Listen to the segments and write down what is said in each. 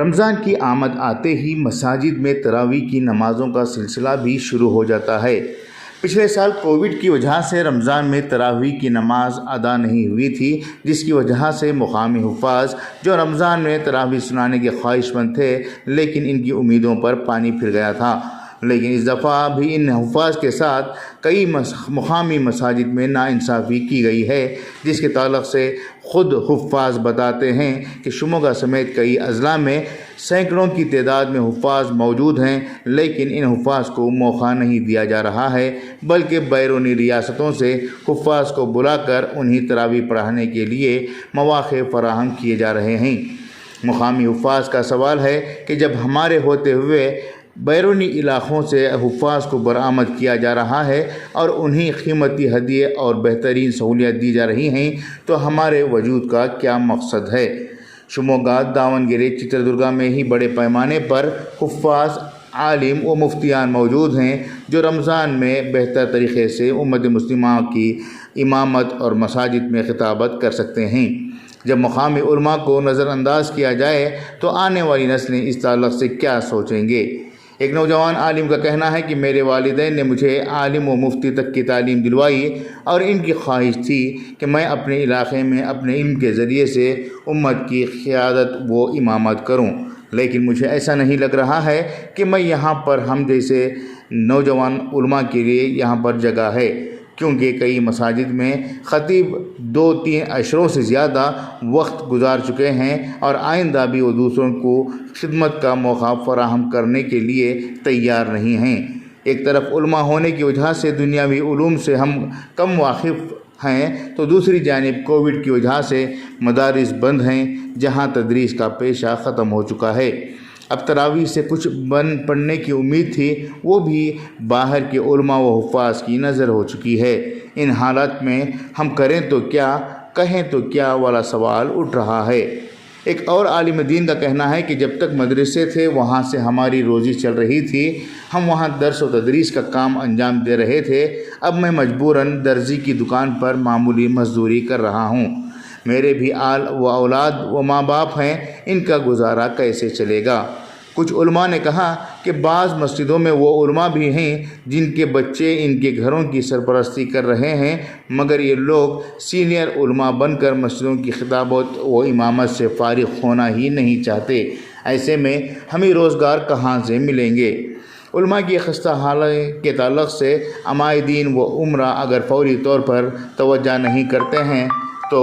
رمضان کی آمد آتے ہی مساجد میں تراویح کی نمازوں کا سلسلہ بھی شروع ہو جاتا ہے۔ پچھلے سال کووڈ کی وجہ سے رمضان میں تراویح کی نماز ادا نہیں ہوئی تھی، جس کی وجہ سے مقامی حفاظ جو رمضان میں تراویح سنانے کے خواہش مند تھے لیکن ان کی امیدوں پر پانی پھر گیا تھا۔ لیکن اس دفعہ بھی ان حفاظ کے ساتھ کئی مقامی مساجد میں ناانصافی کی گئی ہے، جس کے تعلق سے خود حفاظ بتاتے ہیں کہ شموگا سمیت کئی اضلاع میں سینکڑوں کی تعداد میں حفاظ موجود ہیں، لیکن ان حفاظ کو موقع نہیں دیا جا رہا ہے، بلکہ بیرونی ریاستوں سے حفاظ کو بلا کر انہیں تراویح پڑھانے کے لیے مواقع فراہم کیے جا رہے ہیں۔ مقامی حفاظ کا سوال ہے کہ جب ہمارے ہوتے ہوئے بیرونی علاقوں سے حفاظ کو برآمد کیا جا رہا ہے اور انہیں قیمتی ہدیے اور بہترین سہولیات دی جا رہی ہیں، تو ہمارے وجود کا کیا مقصد ہے؟ شموگا، داونگیرے، چتردرگا میں ہی بڑے پیمانے پر حفاظ، عالم و مفتیان موجود ہیں جو رمضان میں بہتر طریقے سے امت مسلمہ کی امامت اور مساجد میں خطابت کر سکتے ہیں۔ جب مقامی علماء کو نظر انداز کیا جائے تو آنے والی نسلیں اس تعلق سے کیا سوچیں گے؟ ایک نوجوان عالم کا کہنا ہے کہ میرے والدین نے مجھے عالم و مفتی تک کی تعلیم دلوائی اور ان کی خواہش تھی کہ میں اپنے علاقے میں اپنے علم کے ذریعے سے امت کی قیادت و امامت کروں، لیکن مجھے ایسا نہیں لگ رہا ہے کہ میں یہاں پر ہم جیسے نوجوان علماء کے لیے یہاں پر جگہ ہے، کیونکہ کئی مساجد میں خطیب 2-3 عشروں سے زیادہ وقت گزار چکے ہیں اور آئندہ بھی وہ دوسروں کو خدمت کا موقع فراہم کرنے کے لیے تیار نہیں ہیں۔ ایک طرف علماء ہونے کی وجہ سے دنیاوی علوم سے ہم کم واقف ہیں، تو دوسری جانب کووڈ کی وجہ سے مدارس بند ہیں جہاں تدریس کا پیشہ ختم ہو چکا ہے۔ اب تراویح سے کچھ پڑھنے کی امید تھی، وہ بھی باہر کے علماء و حفاظ کی نظر ہو چکی ہے۔ ان حالات میں ہم کریں تو کیا، کہیں تو کیا والا سوال اٹھ رہا ہے۔ ایک اور عالم دین کا کہنا ہے کہ جب تک مدرسے تھے وہاں سے ہماری روزی چل رہی تھی، ہم وہاں درس و تدریس کا کام انجام دے رہے تھے، اب میں مجبوراً درزی کی دکان پر معمولی مزدوری کر رہا ہوں، میرے بھی آل و اولاد و ماں باپ ہیں، ان کا گزارا کیسے چلے گا؟ کچھ علماء نے کہا کہ بعض مسجدوں میں وہ علماء بھی ہیں جن کے بچے ان کے گھروں کی سرپرستی کر رہے ہیں، مگر یہ لوگ سینئر علماء بن کر مسجدوں کی خطابت و امامت سے فارغ ہونا ہی نہیں چاہتے۔ ایسے میں ہمیں روزگار کہاں سے ملیں گے؟ علماء کی خستہ حالت کے تعلق سے عمائدین و عمرہ اگر فوری طور پر توجہ نہیں کرتے ہیں تو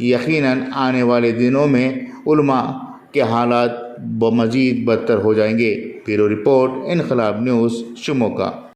یقیناً آنے والے دنوں میں علماء کے حالات مزید بدتر ہو جائیں گے۔ بیورو رپورٹ، انقلاب نیوز، شموگا۔